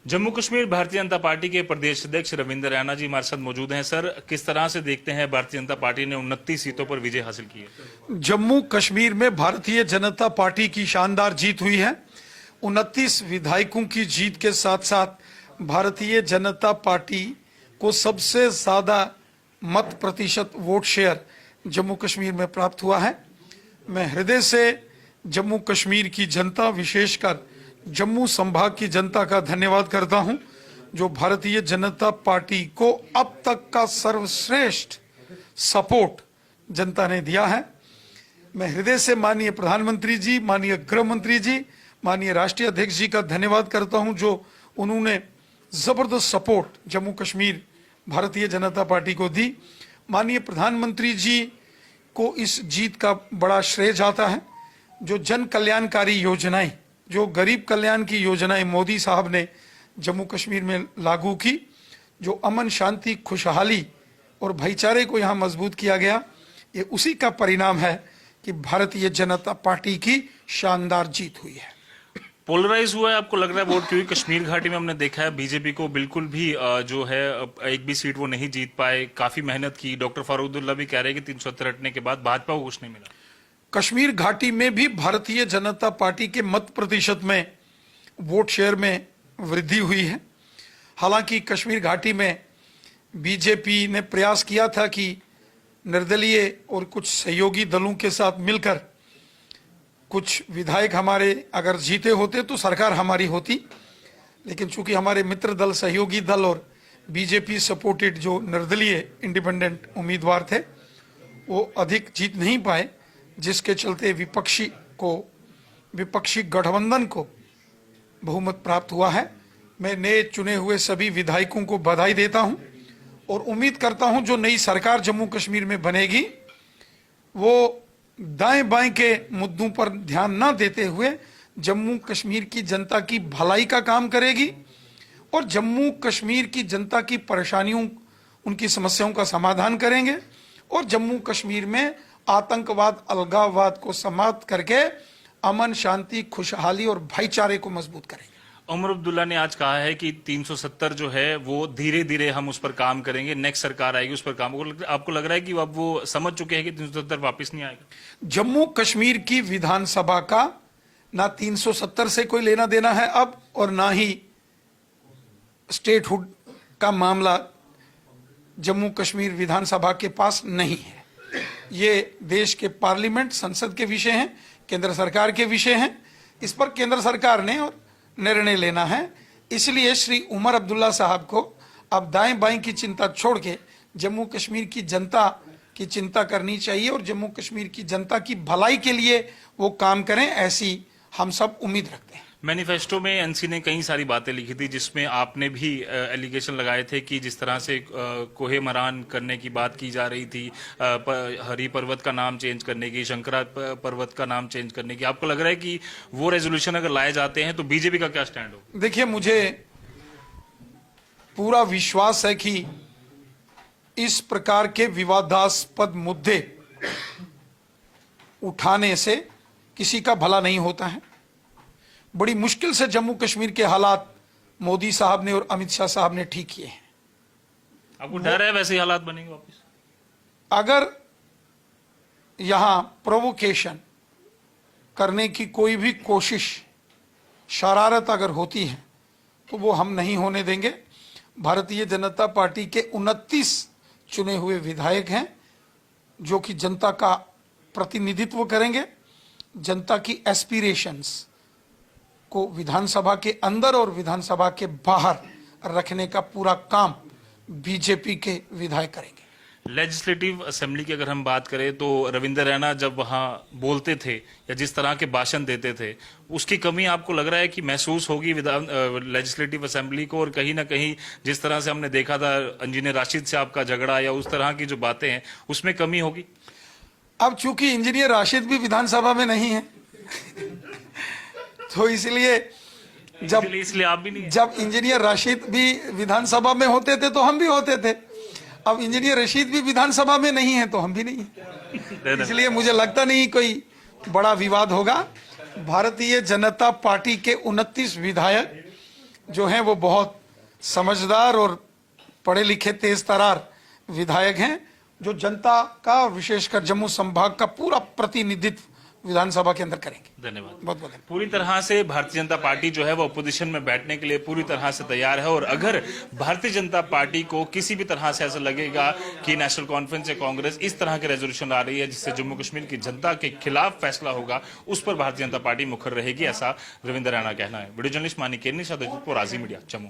Jammu Kashmir Bharatiya Janata party के प्रदेश अध्यक्ष रविंद्र रैना जी हमारे साथ मौजूद हैं। सर, किस तरह से देखते हैं भारतीय जनता पार्टी ने 29 सीटों पर विजय हासिल की है? जम्मू कश्मीर में भारतीय जनता पार्टी की शानदार जीत हुई है। 29 विधायकों की जीत के साथ साथ भारतीय जनता पार्टी को सबसे ज्यादा मत प्रतिशत वोट शेयर जम्मू कश्मीर में प्राप्त हुआ है। मैं हृदय से जम्मू कश्मीर की जनता, विशेषकर जम्मू संभाग की जनता का धन्यवाद करता हूं, जो भारतीय जनता पार्टी को अब तक का सर्वश्रेष्ठ सपोर्ट जनता ने दिया है। मैं हृदय से माननीय प्रधानमंत्री जी, माननीय गृह मंत्री जी, माननीय राष्ट्रीय अध्यक्ष जी का धन्यवाद करता हूं, जो उन्होंने जबरदस्त सपोर्ट जम्मू कश्मीर भारतीय जनता पार्टी को दी। माननीय प्रधानमंत्री जी को इस जीत का बड़ा श्रेय जाता है। जो जन कल्याणकारी योजनाएं, जो गरीब कल्याण की योजनाएं मोदी साहब ने जम्मू कश्मीर में लागू की, जो अमन, शांति, खुशहाली और भाईचारे को यहाँ मजबूत किया गया, ये उसी का परिणाम है कि भारतीय जनता पार्टी की शानदार जीत हुई है। पोलराइज हुआ है आपको लग रहा है वोट? क्योंकि कश्मीर घाटी में हमने देखा है बीजेपी को बिल्कुल भी जो है एक भी सीट वो नहीं जीत पाए। काफी मेहनत की। डॉक्टर फारूक अब्दुल्ला भी कह रहे हैं कि 370 हटने के बाद भाजपा को कुछ नहीं मिला। कश्मीर घाटी में भी भारतीय जनता पार्टी के मत प्रतिशत में, वोट शेयर में वृद्धि हुई है। हालांकि कश्मीर घाटी में बीजेपी ने प्रयास किया था कि निर्दलीय और कुछ सहयोगी दलों के साथ मिलकर कुछ विधायक हमारे अगर जीते होते तो सरकार हमारी होती, लेकिन चूंकि हमारे मित्र दल, सहयोगी दल और बीजेपी सपोर्टेड जो निर्दलीय इंडिपेंडेंट उम्मीदवार थे वो अधिक जीत नहीं पाए, जिसके चलते विपक्षी गठबंधन को बहुमत प्राप्त हुआ है। मैं नए चुने हुए सभी विधायकों को बधाई देता हूं और उम्मीद करता हूं जो नई सरकार जम्मू कश्मीर में बनेगी वो दाएं बाएं के मुद्दों पर ध्यान न देते हुए जम्मू कश्मीर की जनता की भलाई का काम करेगी और जम्मू कश्मीर की जनता की परेशानियों, उनकी समस्याओं का समाधान करेंगे और जम्मू कश्मीर में आतंकवाद, अलगाववाद को समाप्त करके अमन, शांति, खुशहाली और भाईचारे को मजबूत करेंगे। उमर अब्दुल्ला ने आज कहा है कि 370 जो है वो धीरे धीरे हम उस पर काम करेंगे, नेक्स्ट सरकार आएगी उस पर काम। आपको लग रहा है कि अब वो समझ चुके हैं कि 370 वापस नहीं आएगा? जम्मू कश्मीर की विधानसभा का ना 370 से कोई लेना देना है अब, और ना ही स्टेटहुड का मामला जम्मू कश्मीर विधानसभा के पास नहीं है। ये देश के पार्लियामेंट, संसद के विषय हैं, केंद्र सरकार के विषय हैं। इस पर केंद्र सरकार ने और निर्णय लेना है। इसलिए श्री उमर अब्दुल्ला साहब को अब दाएं बाएं की चिंता छोड़ के जम्मू कश्मीर की जनता की चिंता करनी चाहिए और जम्मू कश्मीर की जनता की भलाई के लिए वो काम करें, ऐसी हम सब उम्मीद रखते हैं। मैनिफेस्टो में एनसी ने कई सारी बातें लिखी थी, जिसमें आपने भी एलिगेशन लगाए थे कि जिस तरह से कोहे मरान करने की बात की जा रही थी, हरी पर्वत का नाम चेंज करने की, शंकरा पर्वत का नाम चेंज करने की, आपको लग रहा है कि वो रेजोल्यूशन अगर लाए जाते हैं तो बीजेपी का क्या स्टैंड हो? देखिए, मुझे पूरा विश्वास है कि इस प्रकार के विवादास्पद मुद्दे उठाने से किसी का भला नहीं होता है। बड़ी मुश्किल से जम्मू कश्मीर के हालात मोदी साहब ने और अमित शाह साहब ने ठीक किए हैं। आपको डर है वैसे ही हालात बनेंगे वापस? अगर यहां प्रोवोकेशन करने की कोई भी कोशिश, शरारत अगर होती है तो वो हम नहीं होने देंगे। भारतीय जनता पार्टी के 29 चुने हुए विधायक हैं जो कि जनता का प्रतिनिधित्व करेंगे। जनता की एस्पिरेशंस को विधानसभा के अंदर और विधानसभा के बाहर रखने का पूरा काम बीजेपी के विधायक करेंगे। लेजिस्लेटिव असेंबली की अगर हम बात करें तो रविंद्र रैना जब वहां बोलते थे या जिस तरह के भाषण देते थे, उसकी कमी आपको लग रहा है कि महसूस होगी लेजिस्लेटिव असेंबली को? और कहीं ना कहीं जिस तरह से हमने देखा था इंजीनियर राशिद से आपका झगड़ा या उस तरह की जो बातें हैं, उसमें कमी होगी? अब चूंकि इंजीनियर राशिद भी विधानसभा में नहीं है तो इसलिए आप भी नहीं, जब इंजीनियर राशिद भी विधानसभा में होते थे तो हम भी होते थे। अब इंजीनियर रशीद भी विधानसभा में नहीं है तो हम भी नहीं है। इसलिए मुझे लगता नहीं कोई बड़ा विवाद होगा। भारतीय जनता पार्टी के 29 विधायक जो हैं वो बहुत समझदार और पढ़े लिखे तेज तरार विधायक हैं, जो जनता का विशेषकर जम्मू संभाग का पूरा प्रतिनिधित्व विधानसभा के अंदर करेंगे। धन्यवाद। बहुत बहुत पूरी तरह से भारतीय जनता पार्टी जो है वो अपोजिशन में बैठने के लिए पूरी तरह से तैयार है, और अगर भारतीय जनता पार्टी को किसी भी तरह से ऐसा लगेगा कि नेशनल कॉन्फ्रेंस या कांग्रेस इस तरह के रेजोल्यूशन आ रही है जिससे जम्मू कश्मीर की जनता के खिलाफ फैसला होगा, उस पर भारतीय जनता पार्टी मुखर रहेगी, ऐसा रविंद्र रैना कहना है। वीडियो जर्नलिस्ट मानी केरनी, आजी मीडिया, जम्मू।